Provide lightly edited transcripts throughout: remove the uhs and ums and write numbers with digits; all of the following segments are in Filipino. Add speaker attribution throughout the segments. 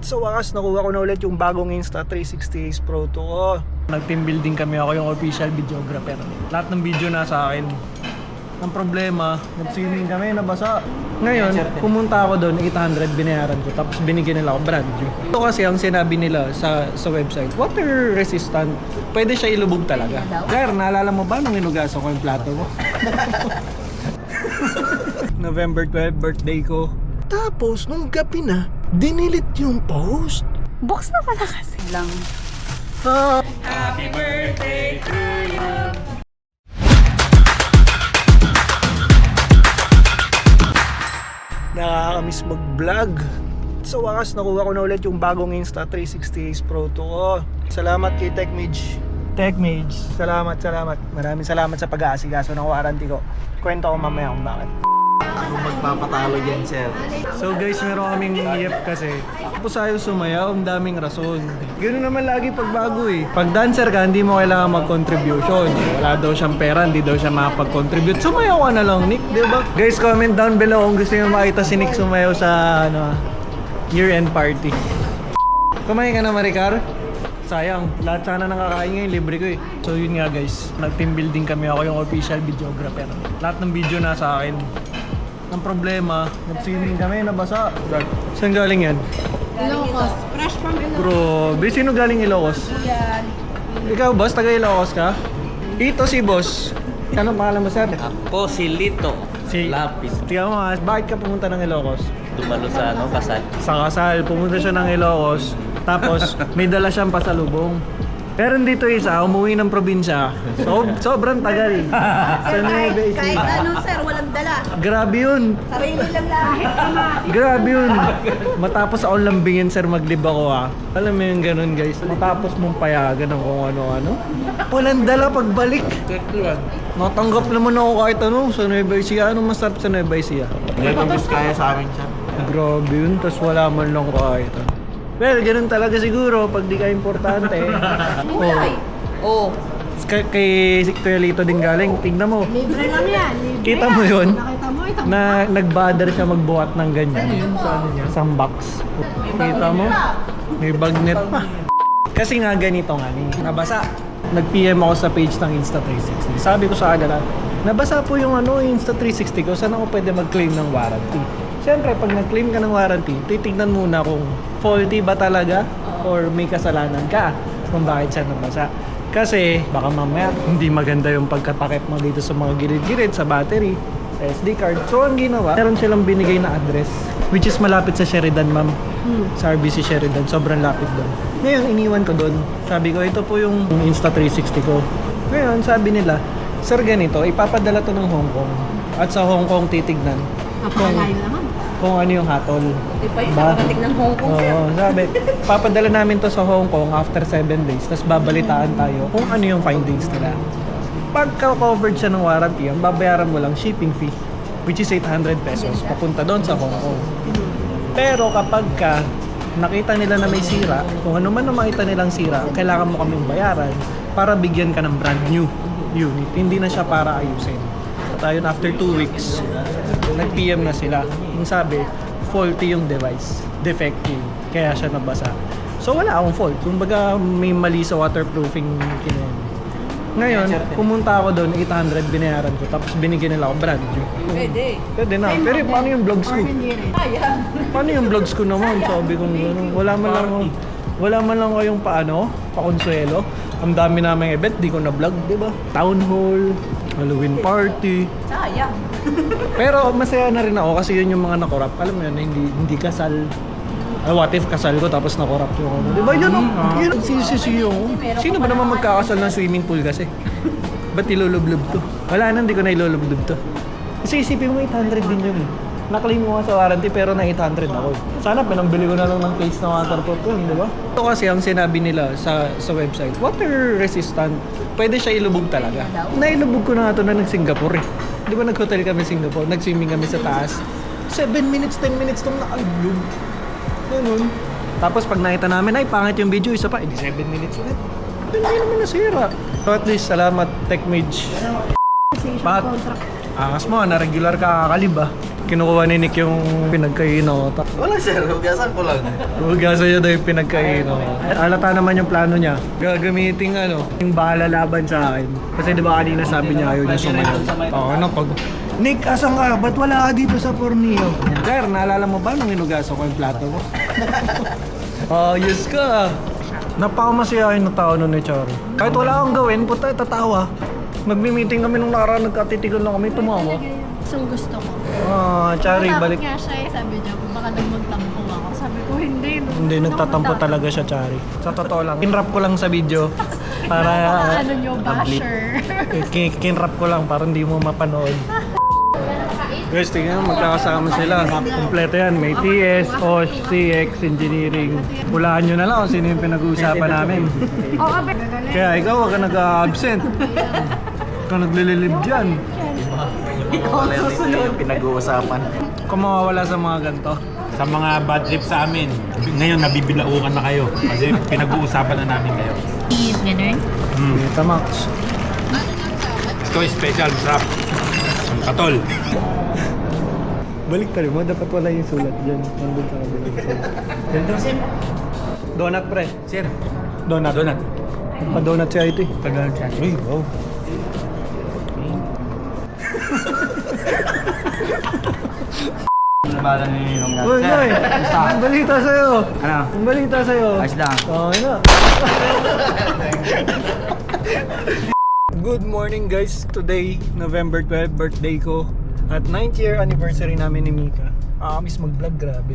Speaker 1: Sa wakas, nakuha ko na ulit yung bagong Insta360 Ace Pro 2 ko. Nag-team building kami, ako yung official videographer. Lahat ng video nasa akin. Ang problema, nag-swimming kami, nabasa. Ngayon, pumunta ako doon, 800 binayaran ko, tapos binigyan nila ako brand new. Ito kasi ang sinabi nila sa website, water resistant, pwede siya ilubog talaga. Claire, naalala mo ba nung inugasan ko yung plato mo? November 12, birthday ko. Tapos, nung gabi na, dinilit yung post.
Speaker 2: Box na pala kasi lang.
Speaker 1: Happy birthday to you. Nakakamiss mag-vlog. Sa wakas, nakuha ko na ulit yung bagong Insta360 Ace Pro 2 ko. Salamat kay TechMage. TechMage, salamat. Maraming salamat sa pag-aasikaso ng warranty ko. Kwento ko mamaya kung bakit.
Speaker 3: Ako magpapatalo dyan, sir.
Speaker 1: So guys, meron kaming iyep kasi tapos ayaw sumayaw, ang daming rason. Ganoon naman lagi pag bago eh. Pag dancer ka, hindi mo kailangan mag-contribution. Wala daw siyang pera, hindi daw siya makapag-contribute. Sumayaw ka na lang, Nick, di ba? Guys, comment down below kung gusto nyo makita si Nick sumayaw sa year-end party. Kumain ka na, Maricar? Sayang, lahat sana nakakain ngayon, libre ko eh. So yun nga guys, nag-team building kami, ako yung official videographer. Lahat ng video nasa akin. Ang problema, nag-swimming kami, nabasa. Saan galing yan?
Speaker 2: Ilocos. Fresh from Ilocos.
Speaker 1: Bro, sino galing Ilocos?
Speaker 2: Yan.
Speaker 1: Ikaw, boss? Taga Ilocos ka? Ito si boss. Anong pangalan mo, sir?
Speaker 3: Ako si Lito.
Speaker 1: Si
Speaker 3: Lapis.
Speaker 1: Tingnan mo, bakit ka pumunta ng Ilocos?
Speaker 3: Dumalo sa kasal.
Speaker 1: Sa kasal, pumunta siya ng Ilocos. Tapos, may dala siyang pasalubong. Pero dito isa, umuwi ng probinsya. Sobrang tagal. Sa Nueva Ecija.
Speaker 2: Kahit ano sir, walang dala.
Speaker 1: Grabe yun.
Speaker 2: Sarili lang lang.
Speaker 1: Grabe yun. Matapos ako lambingin, sir, maglib ako Alam mo yung ganun, guys. Matapos mong payagan ng kung ano-ano. Walang dala pagbalik. Natanggap naman ako kahit ano sa Nueva Ecija. Anong masarap sa Nueva Ecija?
Speaker 3: Hindi ko gusto kaya sa amin siya.
Speaker 1: Grabe yun. Tapos wala man lang kahit ano. Well, ganun talaga siguro pag di ka importante.
Speaker 2: Oh.
Speaker 1: Kay Kuya Lito din galing. Tingnan mo.
Speaker 2: Libre lang yan. Libre
Speaker 1: Kita
Speaker 2: yan.
Speaker 1: mo yun?
Speaker 2: Nakita mo ito.
Speaker 1: Na nag-bother siya magbuhat ng ganyan. Isang box. Kita mo? May bagnet pa. Kasi nga ganito nga nabasa. Nag-PM ako sa page ng Insta360. Sabi ko sa kanila, nabasa po yung Insta360 ko, saan ako pwede mag-claim ng warranty? Siyempre, pag nag-claim ka ng warranty, titignan muna kung faulty ba talaga or may kasalanan ka kung bakit siya nabasa. Kasi baka mamaya hindi maganda yung pagkatakip mo dito sa mga gilid-gilid, sa battery, sa SD card. So ang ginawa, meron silang binigay na address which is malapit sa Sheridan, ma'am. Sa RBC Sheridan, sobrang lapit doon. Ngayon, iniwan ko doon. Sabi ko, ito po yung Insta360 ko. Ngayon, sabi nila, sir, ganito, ipapadala to ng Hong Kong. At sa Hong Kong titignan
Speaker 2: Napakalayo naman.
Speaker 1: kung ano yung hatol.
Speaker 2: Di ba yun? Nakarating ng Hong Kong sir.
Speaker 1: Oo, sabi, papadala namin to sa Hong Kong after 7 days, tapos babalitaan tayo kung ano yung findings nila. Pagka-covered siya ng warranty, ang babayaran mo lang shipping fee, which is 800 pesos, papunta doon sa Hong Kong. Pero kapag ka nakita nila na may sira, kung ano man ang makita nilang sira, kailangan mo kaming bayaran para bigyan ka ng brand new unit. Hindi na siya para ayusin. Tayo after 2 weeks, nag-PM na sila. Yung sabi, faulty yung device, defective, kaya siya nabasa. So wala akong fault. Kumbaga may mali sa waterproofing kinuha. Ngayon, pumunta ako doon, 800 binayaran ko, tapos binigyan nila ako brand new. Pwede na. Pero paano yung vlogs ko? Paano yung vlogs ko naman? Sabi ko gano'n. Wala man lang kayong pakonsuelo. Ang dami naming event, di ko na vlog, di ba? Town hall, Halloween party.
Speaker 2: Sayang.
Speaker 1: Pero masaya na rin ako kasi yun yung mga nakorap. Alam mo yun, hindi kasal. What if kasal ko tapos nakorap yung ano? Di ba yun? Yun ang sisisiyo. Sino ba naman magkakasal ng swimming pool kasi? Ba't ilulublob to? Wala na, hindi ko na ilulublob to. Kasi isipin mo 800 din yun. Na-claim mo nga sa warranty pero na 800 ako. Sana pinambili ko na lang ng case na waterproof yun, di ba? Ito kasi ang sinabi nila sa website, water resistant. Pwede siya ilubog talaga. Nailubog ko na nga ito na nag-Singapore eh. Di ba nag-hotel kami sa Singapore? Nag-swimming kami sa taas. 7 minutes, 10 minutes itong nakalubog. Ganun. Tapos pag nakita namin, ay pangit yung video, isa pa, edi 7 minutes ulit. Hindi naman nasira. So at least, salamat TechMage. Angas mo, na regular ka kakalib ah. Kinukuha ni Nick yung pinagkainan ko.
Speaker 3: Wala sir, hugasan ko lang.
Speaker 1: Hugasan niya daw yung pinagkainan ko. Alata naman yung plano niya. Gagamitin yung bala laban sa akin. Kasi di ba kanina sabi niya ayaw niya sumayaw. Oo, pag... Nick, asan ka? Ba't wala ka dito sa Pornillo? Sir, naalala mo ba nung hinugasan ko yung plato mo? Ayos ka. Napakamasayahin na tao nun ni Charo. Kahit wala akong gawin, puta, tatawa. Magmi-meeting kami nung nakaraan, nagkatitigan lang kami, tumawa.
Speaker 2: Gusto ko.
Speaker 1: Chari, balik.
Speaker 2: Nga siya sabi niya, baka magtampo ako. Sabi ko, hindi.
Speaker 1: Hindi, nagtatampo talaga siya, Chari. Sa totoo lang. Kinrap ko lang sa video. Para...
Speaker 2: Ano nyo, basher.
Speaker 1: Kinrap ko lang para hindi mo mapanood. Guys, tingnan mo, magkakasama sila. Kompleto yan. May TS, OSH, CX, Engineering. Hulaan nyo na lang kung sino yung pinag-uusapan namin. Kaya ikaw, wag ka nag-absent. Ikaw naglililib dyan.
Speaker 3: Wala yung pinag-uusapan.
Speaker 1: Kung mawawala sa mga ganito.
Speaker 4: Sa mga bad trip sa amin, ngayon nabibilaukan na kayo kasi pinag-uusapan na namin kayo.
Speaker 2: Is ganun?
Speaker 1: Dito, Max.
Speaker 4: Ito yung special trap. Ang katol.
Speaker 1: Balik tayo mo, dapat wala yung sulat dyan. Nandun sa kabila. Donut, pre.
Speaker 4: Sir,
Speaker 1: Donut.
Speaker 4: donut.
Speaker 1: Pa-donut si IT.
Speaker 4: Pag-donut siya. Uy, wow.
Speaker 3: Nabala ni Nong
Speaker 1: Uy, Noy! Ang balita sa'yo!
Speaker 3: Ano?
Speaker 1: Ang balita sa'yo!
Speaker 3: Ayos lang.
Speaker 1: Okay na. Good morning guys! Today, November 12, birthday ko. At 9th year anniversary namin ni Mika. Miss mag-vlog, grabe.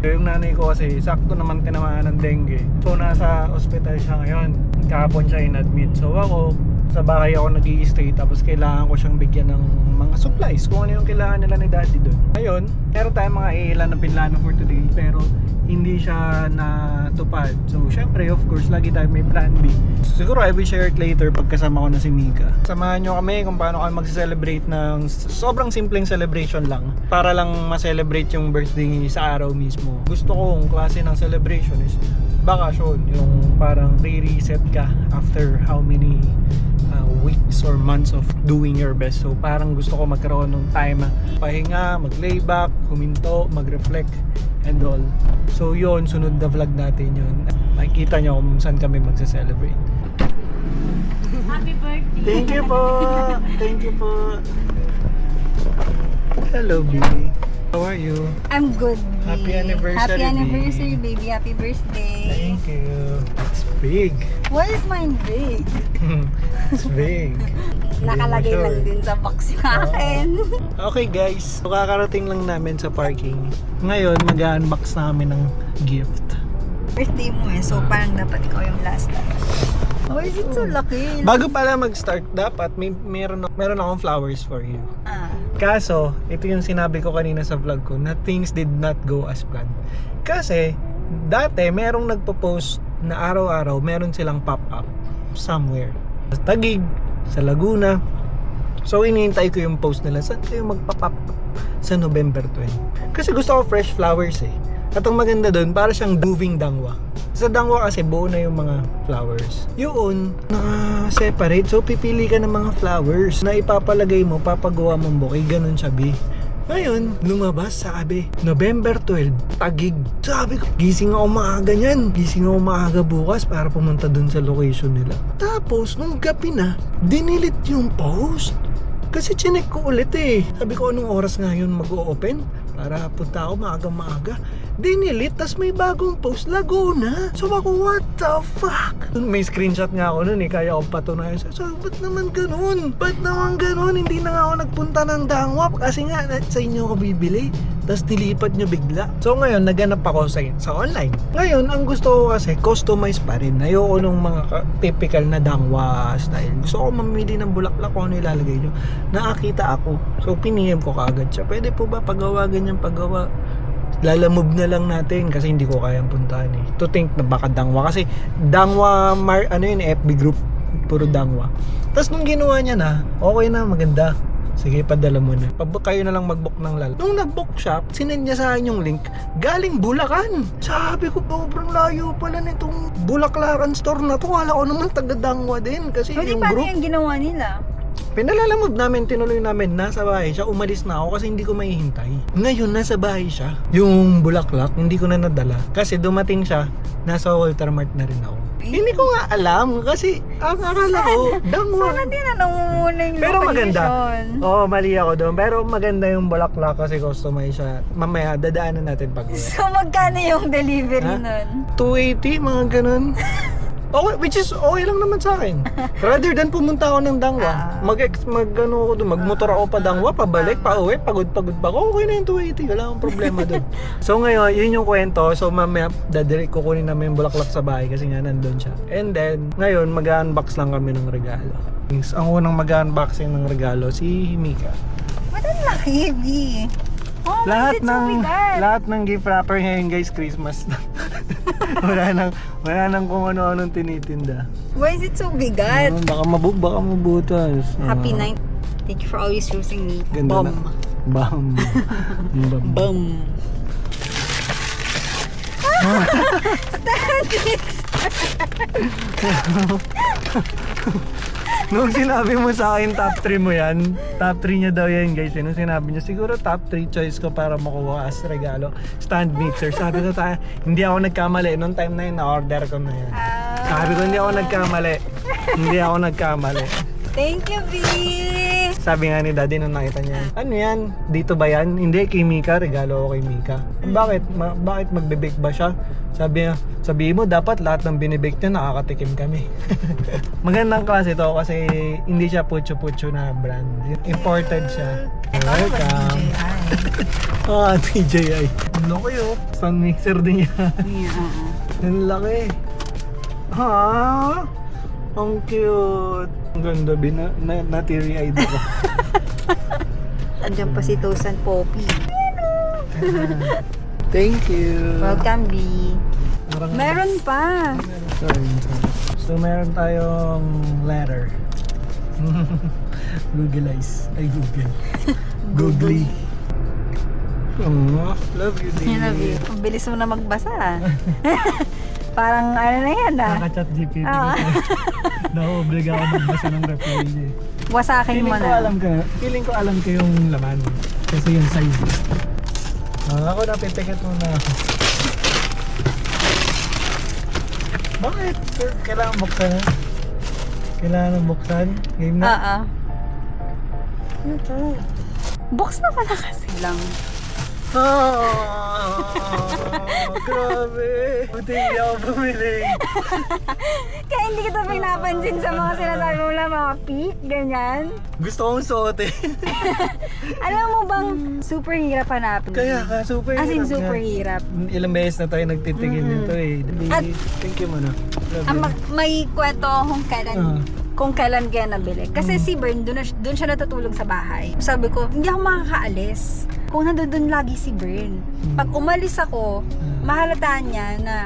Speaker 1: Yung nanay ko kasi sakto naman tinamaan ng dengue. So nasa ospital siya ngayon. Kahapon siya in-admit. So ako, sa bahay ako nag-i-stay tapos kailangan ko siyang bigyan ng mga supplies kung ano yung kailangan nila ni daddy doon. Ngayon, meron tayong mga ilan na pinlano for today pero hindi siya natupad. So syempre of course lagi tayo may plan B. Siguro I will share it later pagkasama ko na si Mika. Samahan nyo kami kung paano kami mag-celebrate ng sobrang simpleng celebration lang para lang ma-celebrate yung birthday sa araw mismo. Gusto ko yung klase ng celebration is bakasyon, yung parang re-reset ka after how many weeks or months of doing your best. So parang gusto ko magkaroon ng time na pahinga, mag-lay back, huminto, mag-reflect and all. So yun, sunod na vlog natin yun. Makikita nyo kung saan kami magsa-celebrate.
Speaker 2: Happy birthday!
Speaker 1: Thank you po! Thank you po! Hello, baby. How are you?
Speaker 5: I'm good.
Speaker 1: Happy anniversary,
Speaker 5: Happy
Speaker 1: baby.
Speaker 5: anniversary, baby. Happy birthday.
Speaker 1: Thank you. It's big.
Speaker 5: Why is mine big?
Speaker 1: It's big.
Speaker 5: Nakalagay
Speaker 1: Sure.
Speaker 5: lang din sa box yung akin.
Speaker 1: Okay guys, so kakarating lang namin sa parking. Ngayon, mag-unbox namin ng gift.
Speaker 5: Birthday mo eh, so parang dapat ikaw yung last time. Why is it so lucky?
Speaker 1: Bago pala mag-start, dapat meron akong flowers for you. Kaso, ito yung sinabi ko kanina sa vlog ko na things did not go as planned. Kasi, dati merong nagpo-post na araw-araw meron silang pop-up somewhere. Sa Taguig, sa Laguna. So, iniintay ko yung post nila. Saan kayo magpa-pop sa November 12? Kasi gusto ko fresh flowers eh. At ang maganda doon, para siyang moving dangwa. Sa dangwa kasi buo na yung mga flowers. Yun, naka-separate. So, pipili ka ng mga flowers na ipapalagay mo, papagawa mong bouquet. Ganun siya, B. Ngayon, lumabas, sabi, November 12, Taguig. Sabi ko, gising ako maaga niyan. Gising ako maaga bukas para pumunta dun sa location nila. Tapos, nung gabi na, dinilit yung post. Kasi chinek ko ulit eh. Sabi ko, anong oras nga yun mag-o-open? Para punta ako maaga-maaga. Dinilit, tas may bagong post, Laguna. So ako, what the fuck? May screenshot nga ako nun eh, kaya ako patunayan. So, ba't naman ganun? Ba't naman ganun? Hindi na nga ako nagpunta ng Dangwa kasi nga sa inyo ako bibili. Tas nilipat nyo bigla. So ngayon, naganap ako sa online. Ngayon, ang gusto ko kasi, customize pa rin. Ayoko nung mga typical na Dangwa style. Gusto ko mamili ng bulaklak kung ano ilalagay nyo. Nakakita ako. So piniem ko kaagad siya. Pwede po ba pagawa ganyan pagawa? Lalamove na lang natin kasi hindi ko kayang puntahan eh. To think na baka Dangwa kasi Dangwa FB group puro Dangwa. Tapos nung ginawa niya na, okay na, maganda. Sige, padala mo na. Kayo na lang mag-book ng lalo. Nung nag-book siya, sinend niya sa akin yung link. Galing Bulacan. Sabi ko, sobrang layo pala nitong Bulaklaran store na to. Kala ko naman taga Dangwa din. Kasi
Speaker 5: Hindi,
Speaker 1: yung
Speaker 5: paano
Speaker 1: group.
Speaker 5: yung ginawa nila?
Speaker 1: Pinalalamove namin, tinuloy namin, nasa bahay siya, umalis na ako kasi hindi ko mahihintay. Ngayon, nasa bahay siya. Yung bulaklak, hindi ko na nadala. Kasi dumating siya, nasa Walter Mart na rin ako. Hindi ko nga alam kasi ang akala ko, dangwa.
Speaker 5: Sana din na muna yung
Speaker 1: Pero maganda.
Speaker 5: location.
Speaker 1: Oo, mali ako doon. Pero maganda yung bulaklak kasi customize siya. Mamaya, dadaanan natin pag uwi.
Speaker 5: So, magkano yung delivery
Speaker 1: Ha?
Speaker 5: nun?
Speaker 1: 280, mga ganun. Okay, which is okay lang naman sa akin. Rather than pumunta ako ng Dangwa, mag-ano ako doon, magmotor ako pa Dangwa, pabalik, pauwi, pagod-pagod pa ako, okay na yung 280, wala akong problema doon. So ngayon, yun yung kwento. So mamaya, dadiri kukunin namin yung bulaklak sa bahay kasi nga nandun siya. And then, ngayon, mag-unbox lang kami ng regalo. Ang unang mag-unboxing ng regalo, si Mika.
Speaker 5: Ba't ang laki, B? Oh,
Speaker 1: Lahat
Speaker 5: bakit so bigat?
Speaker 1: lahat ng gift wrapper ngayon guys, Christmas na. wala nang kung ano-anong tinitinda.
Speaker 5: Why is it so bigat?
Speaker 1: Baka mabutas.
Speaker 5: Happy night. Thank you for always choosing me.
Speaker 1: Ganda
Speaker 5: Bum.
Speaker 1: na. Bam. Bam.
Speaker 5: Bum.
Speaker 1: Nung sinabi mo sa akin top 3 mo yan, top 3 niya daw yan guys. Nung sinabi niya, siguro top 3 choice ko para makuha as regalo, stand mixer. Sabi ko tayo, hindi ako nagkamali. Nung time na yun, na-order ko na yan. Sabi ko, hindi ako nagkamali. Hindi ako nagkamali.
Speaker 5: Thank you, B.
Speaker 1: Sabi nga ni daddy nung nakita niya, ano yan? Dito ba yan? Hindi, kay Mika. Regalo ako kay Mika. Bakit? Bakit magbe-bake ba siya? Sabi mo, dapat lahat ng binibake niya nakakatikim kami. Magandang klase to kasi hindi siya putyo-putyo na brand. Imported siya. Welcome. TJI. Ang laki oh. Stand mixer din yan. Ang laki. Ha? Ang cute. Ang ganda, na-teary-eyed ako.
Speaker 5: Andiyan pa si Tosan Poppy.
Speaker 1: Thank you.
Speaker 5: Welcome, B.
Speaker 1: Parang-
Speaker 5: Meron pa.
Speaker 1: Sorry. So, meron tayong letter. Google Eyes. Ay, Google. Googly. Oh, love you,
Speaker 5: I love you. Ang bilis mo na magbasa. Parang ano na yan
Speaker 1: Nakaka-chat GPT. Na-obliga ako magbasa ng reply niya.
Speaker 5: Wasakin mo na.
Speaker 1: Feeling ko alam ko yung laman. Kasi yung size. Ako na, pitiket muna ako. Bakit? Sir, kailangan buksan? Kailangan buksan? Game na?
Speaker 5: Ano to? Box na pala kasi lang.
Speaker 1: Grabe. Buti hindi ako bumili.
Speaker 5: Kaya hindi kita pinapansin sa mga sinasabi mo lang, mga peak, ganyan.
Speaker 1: Gusto kong suotin.
Speaker 5: Alam mo bang super hirap hanapin?
Speaker 1: Kaya ka, super
Speaker 5: As in
Speaker 1: hirap
Speaker 5: super
Speaker 1: nga.
Speaker 5: hirap.
Speaker 1: Ilang beses na tayo nagtitigil nito eh.
Speaker 5: At-
Speaker 1: Thank you muna. Love you.
Speaker 5: May kwento kung kailan kaya nabili. Kasi si Bern, doon siya natutulog sa bahay. Sabi ko, hindi ako makakaalis kung nandun lagi si Bern. Pag umalis ako, mahalataan niya na,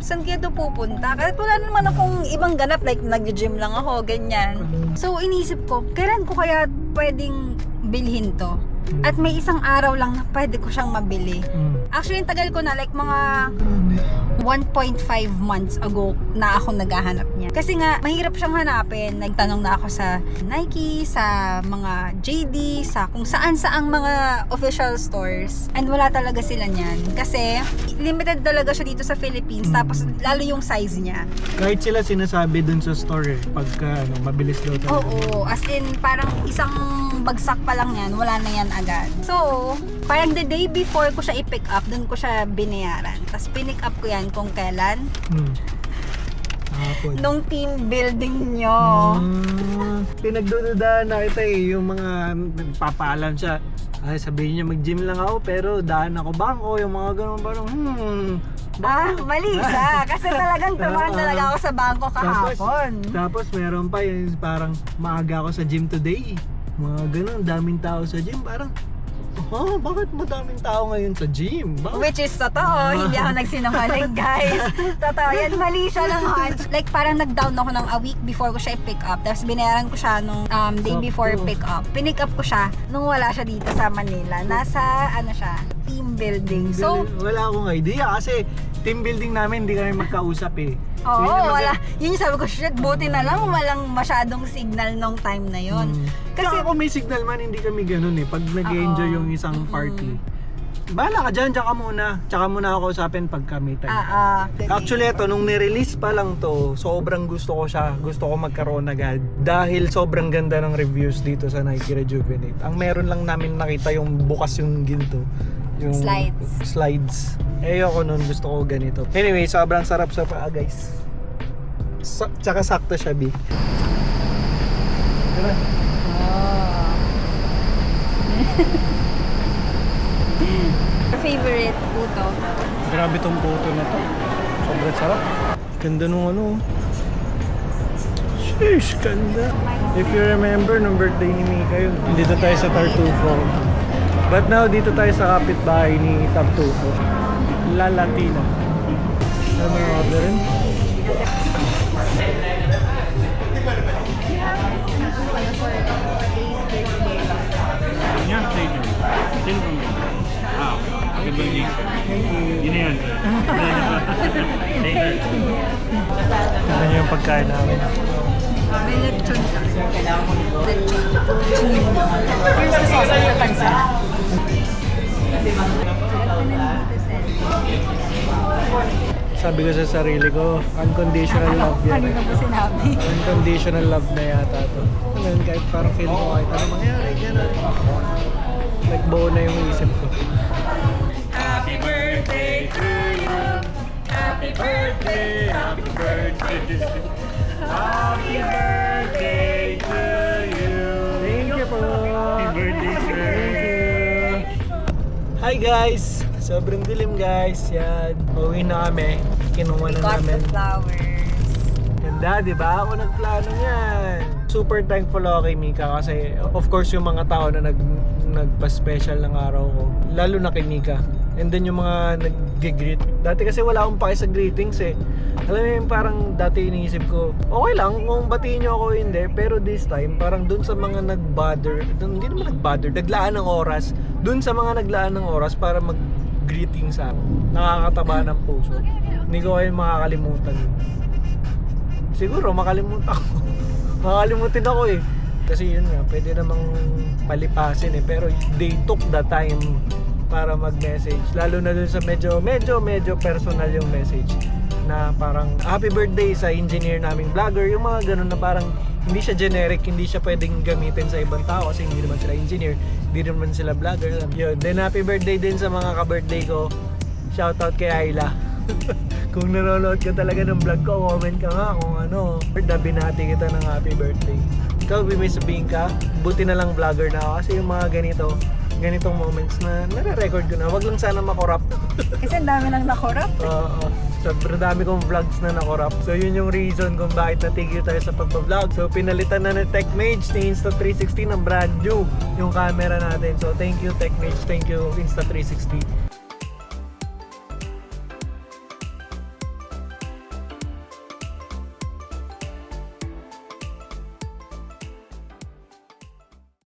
Speaker 5: saan kaya ito pupunta? Kahit wala naman akong ibang ganap, like nag-gym lang ako, ganyan. So, inisip ko, kailan ko kaya pwedeng bilhin to? At may isang araw lang na pwede ko siyang mabili. Actually, yung tagal ko na, like mga 1.5 months ago na ako naghahanap niya. Kasi nga, mahirap siyang hanapin. Nagtanong na ako sa Nike, sa mga JD, sa kung saan-saang mga official stores. And wala talaga sila niyan. Kasi, limited talaga siya dito sa Philippines. Tapos, lalo yung size niya.
Speaker 1: Kahit sila sinasabi dun sa store eh, pagka mabilis daw talaga.
Speaker 5: Oo, as in, parang isang bagsak pa lang yan, wala na yan agad. So, parang the day before ko siya i-pick up, dun ko siya binayaran. Tapos, pinick up ko yan kung kailan.
Speaker 1: Hapon.
Speaker 5: Nung team building nyo.
Speaker 1: Pinagdududaan na kita eh, yung mga nagpapaalam siya. Ay, sabihin niya mag-gym lang ako pero daan ako bangko, yung mga ganun parang
Speaker 5: Mali siya. Kasi talagang tumahan talaga ako sa bangko kahapon.
Speaker 1: Tapos meron pa yung parang maaga ako sa gym today. Mga ganun, daming tao sa gym. Parang, bakit madaming tao ngayon sa gym? Bakit?
Speaker 5: Which is totoo, hindi ako nagsinungaling, guys. Totoo yan, mali siya lang. Like parang nag-down ako ng a week before ko siya i-pick up. Tapos binayaran ko siya nung day before pick up. Pinick up ko siya nung wala siya dito sa Manila. Nasa, ano siya, team building. So,
Speaker 1: Wala akong idea kasi team building namin hindi kami magkausap eh.
Speaker 5: oo,
Speaker 1: Yun yung
Speaker 5: wala. Yun yung sabi ko, shit, buti na lang walang masyadong signal nung time na yon.
Speaker 1: Kasi
Speaker 5: Kasi,
Speaker 1: kung may signal man, hindi kami ganun eh. Pag nag-enjoy
Speaker 5: Oo.
Speaker 1: yung isang party. Bahala ka dyan, tsaka muna. Tsaka muna ako usapin pag kami time. Actually, ito, nung nirelease pa lang to, sobrang gusto ko siya. Gusto ko magkaroon agad. Dahil sobrang ganda ng reviews dito sa Nike Rejuvenate. Ang meron lang namin nakita yung bukas yung ginto. Yung slides. Ayoko nun, gusto ko ganito. Anyway, sobrang sarap sa paa, guys. Tsaka sakto siya, B. Tara.
Speaker 5: favorite puto.
Speaker 1: Grabe tong puto na to. Sobrang sarap. Ganda nung ano. Sheesh, ganda. If you remember, nung birthday ni Mika yun. Dito tayo sa Tartufo. But now, dito tayo sa kapitbahay ni Tartufo. La Latina. Ano mga orderin?
Speaker 4: Yan, thank you. Sino ba mo? Happy birthday. Yun na yan. Later.
Speaker 1: Ano yung pagkain namin?
Speaker 5: May lechon ka. Lechon. Sa sauce na pansa.
Speaker 1: Sabi ko sa sarili ko, unconditional love yan.
Speaker 5: Kanina po sinabi.
Speaker 1: Unconditional love na yata to. Ngayon, kahit parang feel ko kahit ano mangyari, gano'n. Like buo na yung isip ko.
Speaker 4: Happy birthday to you. Happy birthday. Happy birthday. Happy birthday to you.
Speaker 1: Thank you po.
Speaker 4: Happy birthday, sir.
Speaker 1: Thank you. Hi guys! Sobrang dilim guys. Yan. Uwi na kami. Kinuha na
Speaker 5: Got
Speaker 1: namin.
Speaker 5: the flowers.
Speaker 1: Ganda, di ba? Ako nagplano yan. Super thankful ako kay Mika kasi of course yung mga tao na nagpa-special ng araw ko. Lalo na kay Mika. And then yung mga nag-greet. Dati kasi wala akong pake sa greetings eh. Alam mo yung parang dati iniisip ko, okay lang kung batiin nyo ako hindi. Pero this time, parang dun sa mga nag-bother, hindi naman nag-bother, naglaan ng oras. Dun sa mga naglaan ng oras para mag-greeting sa akin. Nakakataba ng puso. Hindi ko kayo makakalimutan. Siguro makalimutan ako. Makakalimutin ako eh. Kasi yun nga, pwede namang palipasin eh. Pero they took the time para mag-message. Lalo na dun sa medyo personal yung message. Na parang happy birthday sa engineer naming vlogger. Yung mga ganun na parang hindi siya generic, hindi siya pwedeng gamitin sa ibang tao kasi hindi naman sila engineer, hindi naman sila vlogger. Yun. Then happy birthday din sa mga ka-birthday ko. Shoutout kay Ayla. Kung nanonood ka talaga ng vlog ko, comment ka nga kung ano. Binati kita ng happy birthday. Ikaw, may sabihin ka, buti na lang vlogger na ako kasi yung mga ganitong moments na nare-record ko na. Wag lang sana makorap.
Speaker 5: Kasi ang dami lang nakorap.
Speaker 1: Oo. Sobrang dami kong vlogs na nakorap. So yun yung reason kung bakit natigil tayo sa pagbablog. So pinalitan na ng TechMage ni Insta360 ng brand new yung camera natin. So thank you TechMage, thank you Insta360.